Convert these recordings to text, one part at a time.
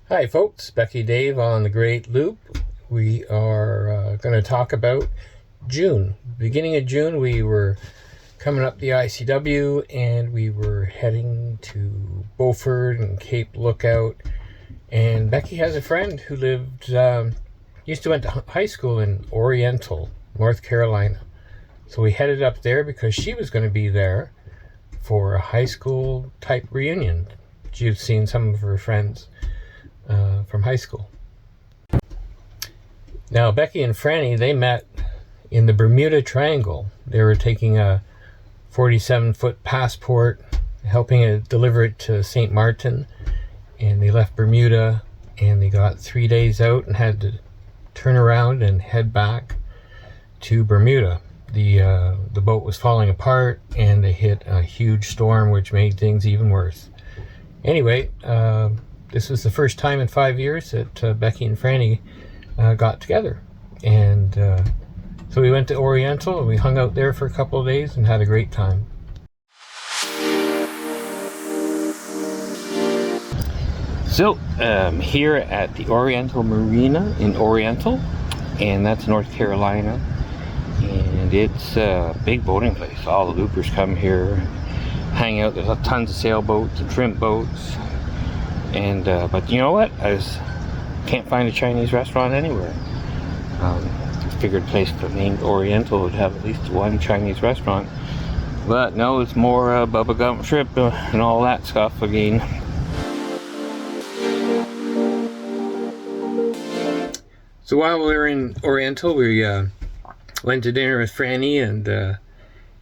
Hi folks, Becky Dave on the Great Loop. We are going to talk about June. Beginning of June, we were coming up the ICW and we were heading to Beaufort and Cape Lookout. And Becky has a friend who used to went to high school in Oriental, North Carolina. So we headed up there because she was going to be there for a high school type reunion. She'd seen some of her friends from high school. Now, Becky and Franny, they met in the Bermuda Triangle. They were taking a 47-foot passport, helping it deliver it to St. Martin, and they left Bermuda, and they got 3 days out and had to turn around and head back to Bermuda. The boat was falling apart, and they hit a huge storm, which made things even worse. Anyway, this was the first time in 5 years that Becky and Franny got together. And so we went to Oriental and we hung out there for a couple of days and had a great time. So, here at the Oriental Marina in Oriental, and that's North Carolina. And it's a big boating place. All the loopers come here, hang out. There's tons of sailboats and shrimp boats. And but you know what? I can't find a Chinese restaurant anywhere. I figured a place named Oriental would have at least one Chinese restaurant, but no, it's more Bubba Gump shrimp and all that stuff again. So while we were in Oriental, we went to dinner with Franny, and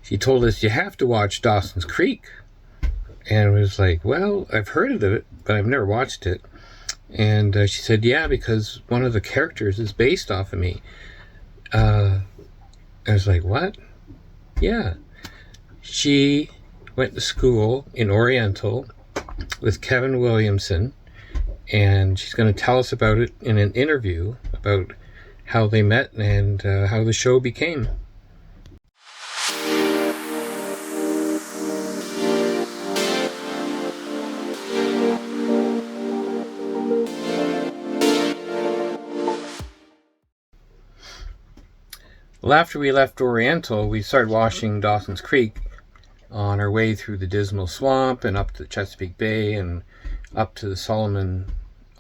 she told us you have to watch Dawson's Creek. And it was like, well, I've heard of it, but I've never watched it. And she said, yeah, because one of the characters is based off of me. I was like, what? Yeah. She went to school in Oriental with Kevin Williamson, and she's going to tell us about it in an interview about how they met and how the show became. Well, after we left Oriental, we started watching Dawson's Creek on our way through the Dismal Swamp and up to Chesapeake Bay and up to the Solomon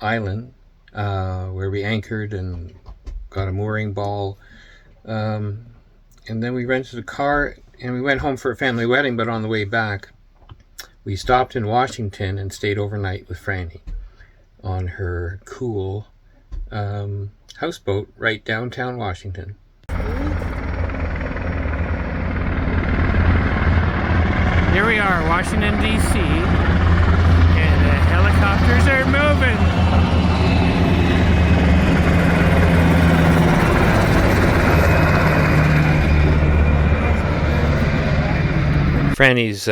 Island, where we anchored and got a mooring ball. And then we rented a car and we went home for a family wedding, but on the way back, we stopped in Washington and stayed overnight with Franny on her cool houseboat right downtown Washington. Here we are, Washington, D.C., and the helicopters are moving. Franny's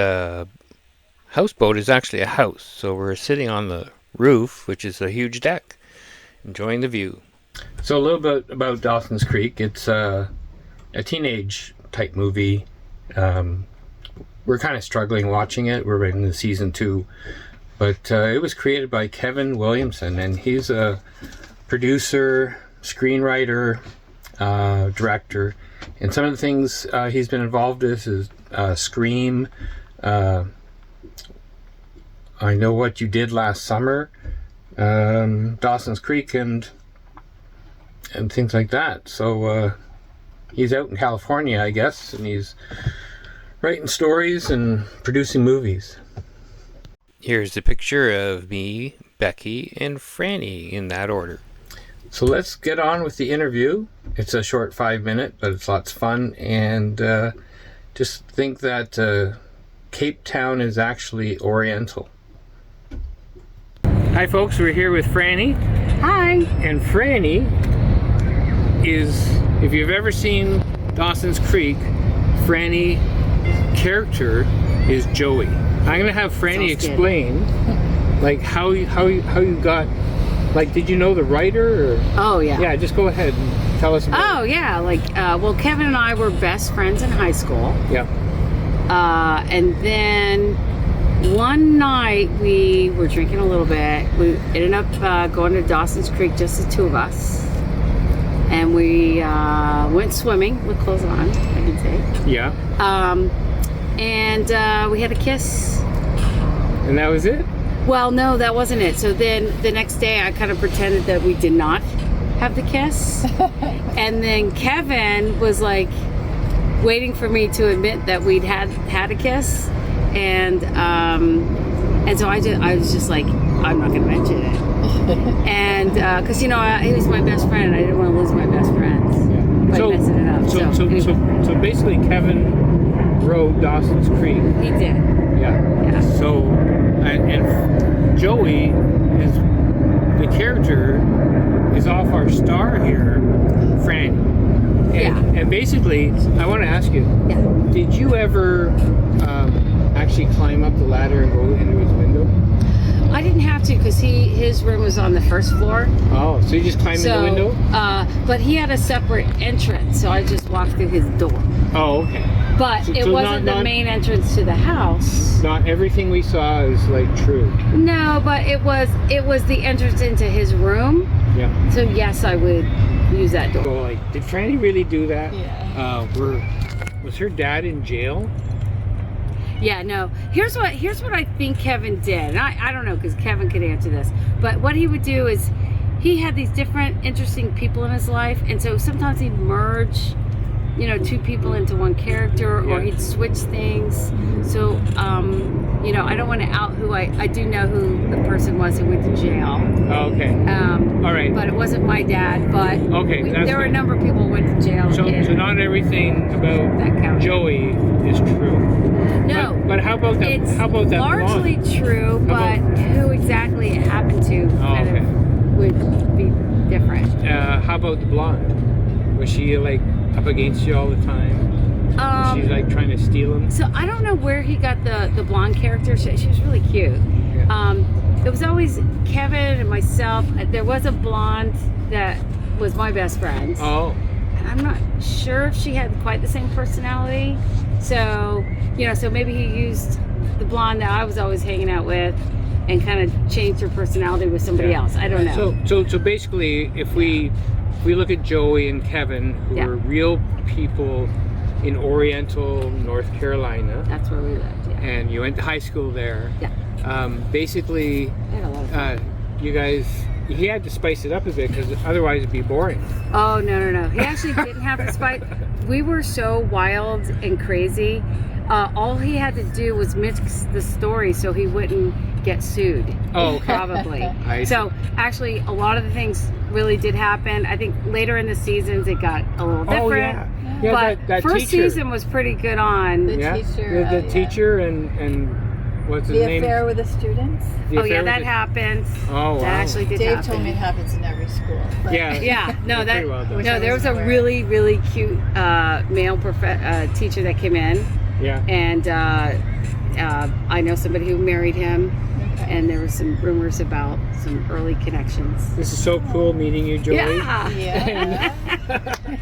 houseboat is actually a house, so we're sitting on the roof, which is a huge deck, enjoying the view. So a little bit about Dawson's Creek. It's a teenage type movie. We're kind of struggling watching it. We're in the season 2, but it was created by Kevin Williamson, and he's a producer, screenwriter, director, and some of the things he's been involved with is Scream, I Know What You Did Last Summer, Dawson's Creek, and things like that. So he's out in California, I guess, and he's writing stories and producing movies. Here's a picture of me, Becky, and Franny in that order. So let's get on with the interview. It's a short 5-minute, but it's lots of fun. And just think that Cape Town is actually Oriental. Hi folks, we're here with Franny. Hi. And Franny is, if you've ever seen Dawson's Creek, Franny character is Joey. I'm gonna have Franny explain, like how you got, like, did you know the writer? Or? Oh yeah. Yeah, just go ahead and tell us about Oh yeah, like well, Kevin and I were best friends in high school. Yeah. And then one night we were drinking a little bit. We ended up going to Dawson's Creek, just the two of us. And we went swimming with clothes on, I can say. Yeah. And we had a kiss. And that was it? Well, no, that wasn't it. So then the next day I kind of pretended that we did not have the kiss. And then Kevin was like waiting for me to admit that we'd had a kiss. And so I was just like, I'm not going to mention it. And because, you know, he was my best friend. I didn't want to lose my best friend by messing it up. So basically Kevin rode Dawson's Creek. He did. Yeah. So, and Joey is, the character is off our star here, Franny. And basically, I want to ask you, did you ever actually climb up the ladder and go into his window? I didn't have to because his room was on the first floor. Oh, so you just climbed in the window? But he had a separate entrance, so I just walked through his door. Oh, okay. But it so wasn't the main entrance to the house. Not everything we saw is like true. No, but it was the entrance into his room. Yeah. So yes, I would use that door. So like, did Franny really do that? Yeah. Was her dad in jail? Yeah, no. Here's what I think Kevin did. And I don't know, because Kevin could answer this. But what he would do is he had these different interesting people in his life, and so sometimes he'd merge, you know, two people into one character, or he'd switch things. So you know, I don't want to out who I do know who the person was who went to jail. Oh, okay. All right. But it wasn't my dad. But there were a number of people who went to jail. So not everything about Joey is true. No. But how about that? It's how about that? Largely blonde? True, but who exactly it happened to would be different. How about the blonde? Was she like up against you all the time? Was she like trying to steal him? So I don't know where he got the blonde character. She was really cute. Yeah. It was always Kevin and myself. There was a blonde that was my best friend. Oh. And I'm not sure if she had quite the same personality. So, you know, so maybe he used the blonde that I was always hanging out with and kind of changed her personality with somebody else. I don't know. So basically, if we look at Joey and Kevin, who are real people in Oriental, North Carolina. That's where we lived, And you went to high school there. Yeah. Basically, had a lot of fun. You guys, he had to spice it up a bit because otherwise it'd be boring. Oh, no. He actually didn't have to spice. We were so wild and crazy. All he had to do was mix the story so he wouldn't get sued. Oh, okay. Probably. So actually, a lot of the things really did happen. I think later in the seasons it got a little different. Oh, yeah. But that first teacher. season was pretty good on. The teacher. The teacher and what's his name? The affair with the students. That happened. Oh, wow. That actually did Dave happen. told me it happens in every school. Yeah. No, there was a aware. really cute male teacher that came in. Yeah. And I know somebody who married him. And there were some rumors about some early connections. This is so cool meeting you, Joey. Yeah.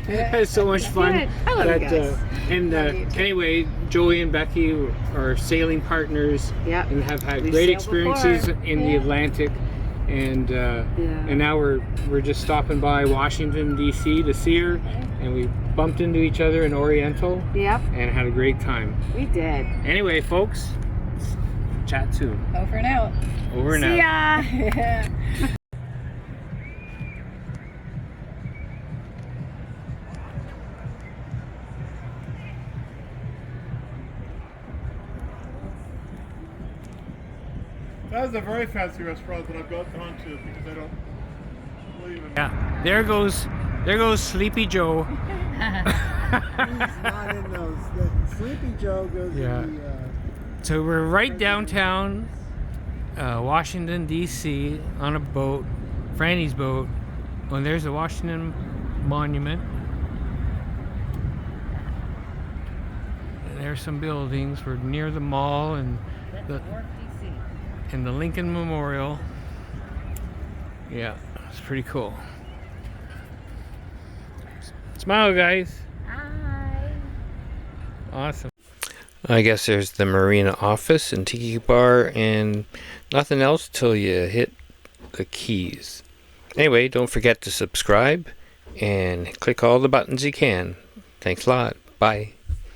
It's so much fun. Good. I love you guys. Anyway, Joey and Becky are sailing partners and have had great experiences in the Atlantic. And now we're just stopping by Washington, D.C. to see her. And we bumped into each other in Oriental. Yep. And had a great time. We did. Anyway, folks, chat soon. Over and out. Over and out. See ya. That is a very fancy restaurant that I've gone to because I don't believe in. Yeah, there goes Sleepy Joe. He's not in those. Sleepy Joe goes in the. So we're right downtown, Washington D.C. on a boat, Franny's boat. When there's a Washington Monument. There's some buildings. We're near the mall and the Lincoln Memorial. Yeah, it's pretty cool. Smile, guys. Hi. Awesome. I guess there's the marina office and tiki bar and nothing else till you hit the keys. Anyway, don't forget to subscribe and click all the buttons you can. Thanks a lot. Bye.